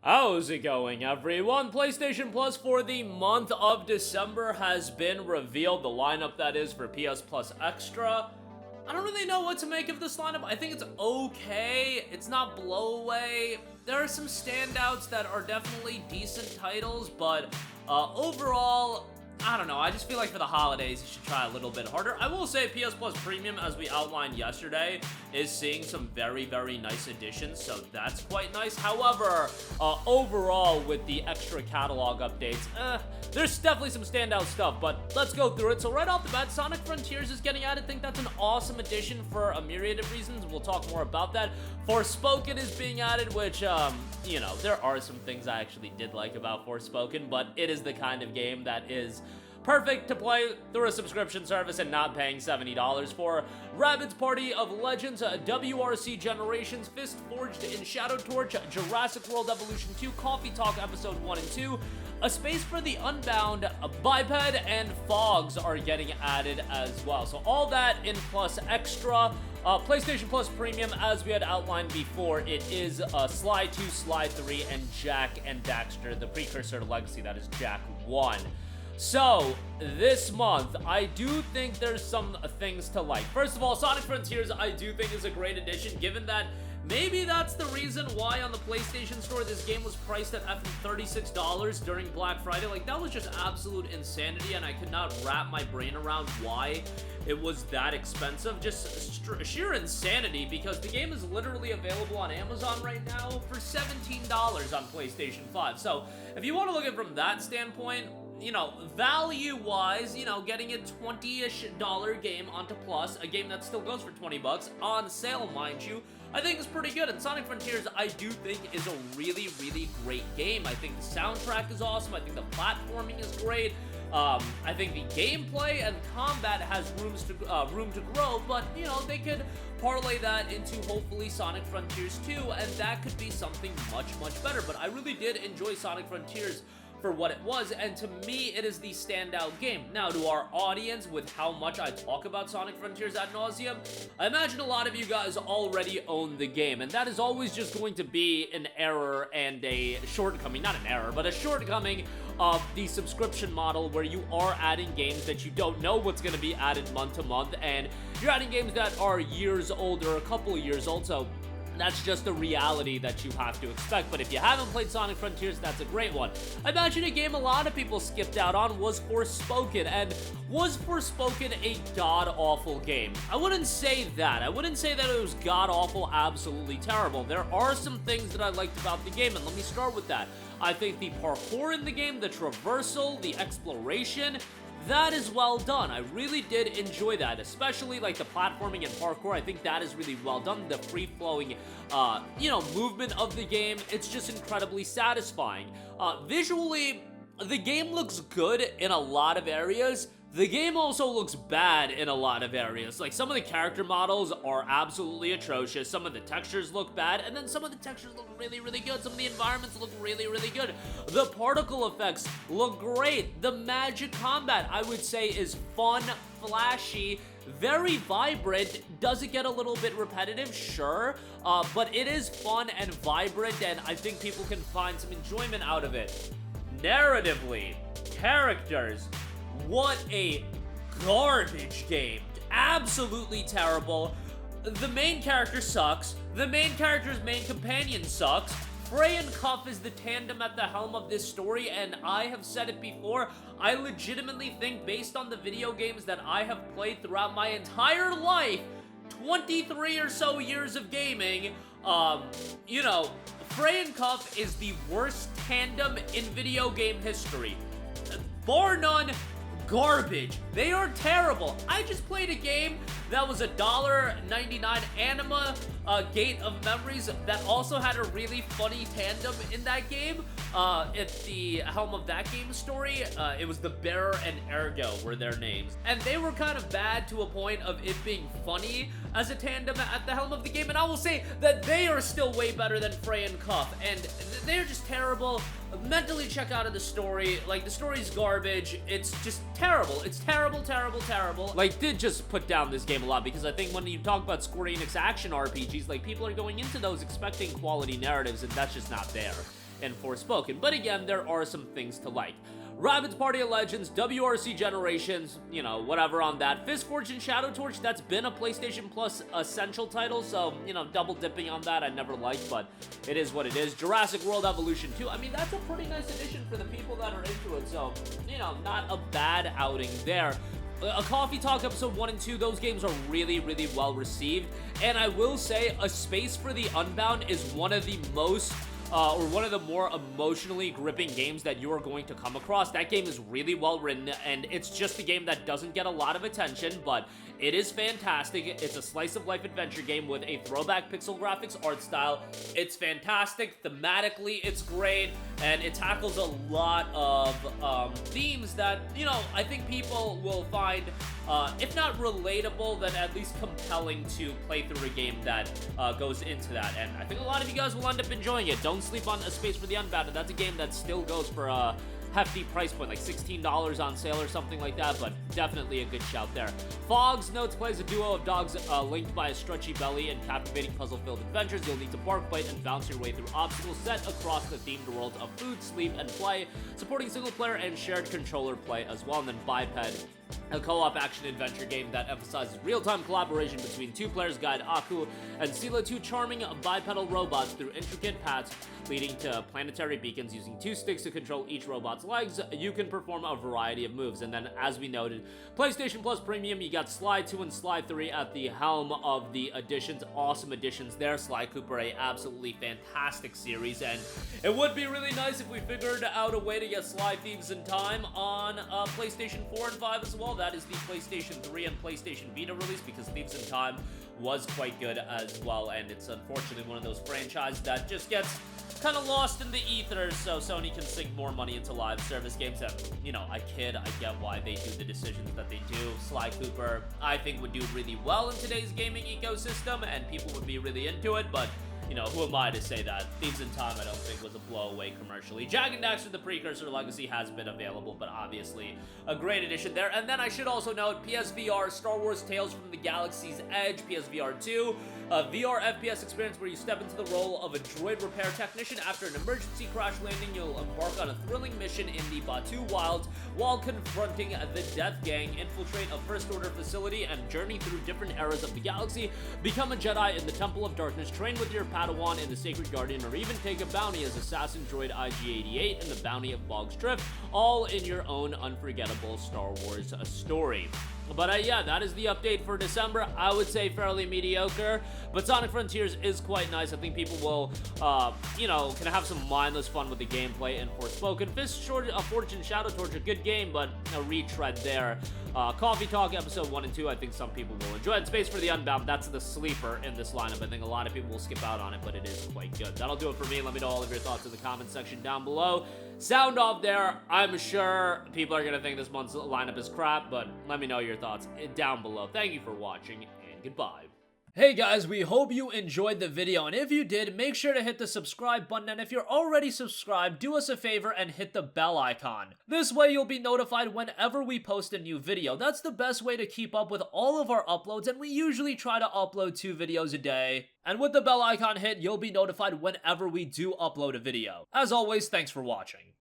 How's it going, everyone? PlayStation Plus for the month of December has been revealed. The lineup that is for PS Plus Extra. I don't really know what to make of this lineup. I think it's okay. It's not blow away. There are some standouts that are definitely decent titles, but overall, I don't know. I just feel like for the holidays, you should try a little bit harder. I will say PS Plus Premium, as we outlined yesterday, is seeing some very, very nice additions, so that's quite nice. However, overall, with the extra catalog updates, there's definitely some standout stuff, but let's go through it. So right off the bat, Sonic Frontiers is getting added. I think that's an awesome addition for a myriad of reasons. We'll talk more about that. Forspoken is being added, which, you know, there are some things I actually did like about Forspoken, but it is the kind of game that is perfect to play through a subscription service and not paying $70 for. Rabbids Party of Legends, WRC Generations, Fist Forged in Shadow Torch, Jurassic World Evolution 2, Coffee Talk Episode 1 and 2, A Space for the Unbound, Biped, and Fogs are getting added as well. So all that in Plus Extra. PlayStation Plus Premium, as we had outlined before, it is Sly 2, Sly 3, and Jak and Daxter, the precursor to Legacy, that is Jak 1. So, this month, I do think there's some things to like. First of all, Sonic Frontiers, I do think is a great addition, given that maybe that's the reason why on the PlayStation Store this game was priced at $36 during Black Friday. Like, that was just absolute insanity, and I could not wrap my brain around why it was that expensive. Just sheer insanity, because the game is literally available on Amazon right now for $17 on PlayStation 5. So, if you want to look at it from that standpoint, you know, value-wise, you know, getting a $20-ish game onto Plus, a game that still goes for $20, on sale, mind you, I think is pretty good. And Sonic Frontiers, I do think, is a really, really great game. I think the soundtrack is awesome. I think the platforming is great. I think the gameplay and combat has room to grow, but, you know, they could parlay that into, hopefully, Sonic Frontiers 2, and that could be something much, much better. But I really did enjoy Sonic Frontiers for what it was, and to me, it is the standout game. Now, to our audience, with how much I talk about Sonic Frontiers ad nauseum, I imagine a lot of you guys already own the game, and that is always just going to be an error and a shortcoming, not an error, but a shortcoming of the subscription model, where you are adding games that you don't know what's going to be added month to month, and you're adding games that are years old or a couple of years old, so that's just a reality that you have to expect. But if you haven't played Sonic Frontiers, that's a great one. I imagine a game a lot of people skipped out on was Forspoken. And was Forspoken a god-awful game? I wouldn't say that. I wouldn't say that it was god-awful, absolutely terrible. There are some things that I liked about the game, and let me start with that. I think the parkour in the game, the traversal, the exploration, that is well done. I really did enjoy that, especially like the platforming and parkour. I think that is really well done. The free-flowing, you know, movement of the game, it's just incredibly satisfying. Visually, the game looks good in a lot of areas. The game also looks bad in a lot of areas. Like, some of the character models are absolutely atrocious. Some of the textures look bad, and then some of the textures look really, really good. Some of the environments look really, really good. The particle effects look great. The magic combat, I would say, is fun, flashy, very vibrant. Does it get a little bit repetitive? Sure. But it is fun and vibrant, and I think people can find some enjoyment out of it. Narratively, characters, what a garbage game. Absolutely terrible. The main character sucks. The main character's main companion sucks. Frey and Cuff is the tandem at the helm of this story, and I have said it before, I legitimately think, based on the video games that I have played throughout my entire life, 23 or so years of gaming, you know, Frey and Cuff is the worst tandem in video game history. Bar none, garbage. They are terrible. I just played a game that was $1.99 Anima Gate of Memories that also had a really funny tandem in that game. At the helm of that game story, it was the Bearer and Ergo were their names. And they were kind of bad to a point of it being funny as a tandem at the helm of the game. And I will say that they are still way better than Frey and Cuff. And they're just terrible. Mentally check out of the story. Like, the story's garbage. It's just terrible. It's terrible, terrible, terrible. Like, did just put down this game a lot, because I think when you talk about Square Enix action RPGs, like, people are going into those expecting quality narratives, and that's just not there. in Forspoken. But again, there are some things to like. Rabbids Party of Legends, WRC Generations, you know, whatever on that. Fist Fortune Shadow Torch, that's been a PlayStation Plus Essential title, so, you know, double dipping on that I never liked, but it is what it is. Jurassic World Evolution 2, I mean, that's a pretty nice addition for the people that are into it, so, you know, not a bad outing there. A Coffee Talk episode 1 and 2, those games are really, really well received, and I will say A Space for the Unbound is one of the most or one of the more emotionally gripping games that you are going to come across. That game is really well written, and it's just a game that doesn't get a lot of attention, but it is fantastic. It's a slice of life adventure game with a throwback pixel graphics art style. It's fantastic. Thematically, it's great, and it tackles a lot of themes that, you know, I think people will find, if not relatable, then at least compelling to play through a game that goes into that. And I think a lot of you guys will end up enjoying it. Don't sleep on A Space for the Unbound. That's a game that still goes for a hefty price point, like $16 on sale or something like that, but definitely a good shout there. Fog's Notes plays a duo of dogs linked by a stretchy belly and captivating puzzle-filled adventures. You'll need to bark, bite, and bounce your way through obstacles set across the themed worlds of food, sleep, and play, supporting single-player and shared controller play as well. And then Biped, a co-op action-adventure game that emphasizes real-time collaboration between two players, Guide Aku and Sila, two charming bipedal robots through intricate paths leading to planetary beacons. Using two sticks to control each robot's legs, you can perform a variety of moves. And then, as we noted, PlayStation Plus Premium, you got Sly 2 and Sly 3 at the helm of the additions. Awesome additions there. Sly Cooper, a absolutely fantastic series, and it would be really nice if we figured out a way to get Sly Thieves in Time on PlayStation 4 and 5 as well. That is the PlayStation 3 and PlayStation Vita release, because Thieves in Time was quite good as well, and it's unfortunately one of those franchises that just gets kind of lost in the ether, so Sony can sink more money into live service games. And, you know, I get why they do the decisions that they do. Sly Cooper, I think, would do really well in today's gaming ecosystem, and people would be really into it, but, you know, who am I to say that? Thieves in Time, I don't think, was a blow-away commercially. Jak and Daxter, the Precursor Legacy, has been available, but obviously a great addition there. And then I should also note PSVR, Star Wars Tales from the Galaxy's Edge, PSVR 2, a VR FPS experience where you step into the role of a droid repair technician. After an emergency crash landing, you'll embark on a thrilling mission in the Batu Wilds while confronting the Death Gang, infiltrate a First Order facility, and journey through different eras of the galaxy, become a Jedi in the Temple of Darkness, train with your Padawan in the Sacred Guardian, or even take a bounty as assassin droid IG-88 in the Bounty of Bog's Drift, all in your own unforgettable Star Wars story. But yeah, that is the update for December. I would say fairly mediocre, but Sonic Frontiers is quite nice. I think people will, you know, can have some mindless fun with the gameplay in Forspoken. Fist Fortune Shadow Torch, a good game, but a retread there. Coffee Talk episode 1 and 2, I think some people will enjoy. And Space for the Unbound, that's the sleeper in this lineup. I think a lot of people will skip out on it, but it is quite good. That'll do it for me. Let me know all of your thoughts in the comment section down below. Sound off there. I'm sure people are going to think this month's lineup is crap, but let me know your thoughts down below. Thank you for watching, and goodbye. Hey guys, we hope you enjoyed the video, and if you did, make sure to hit the subscribe button, and if you're already subscribed, do us a favor and hit the bell icon. This way you'll be notified whenever we post a new video. That's the best way to keep up with all of our uploads, and we usually try to upload 2 videos a day. And with the bell icon hit, you'll be notified whenever we do upload a video. As always, thanks for watching.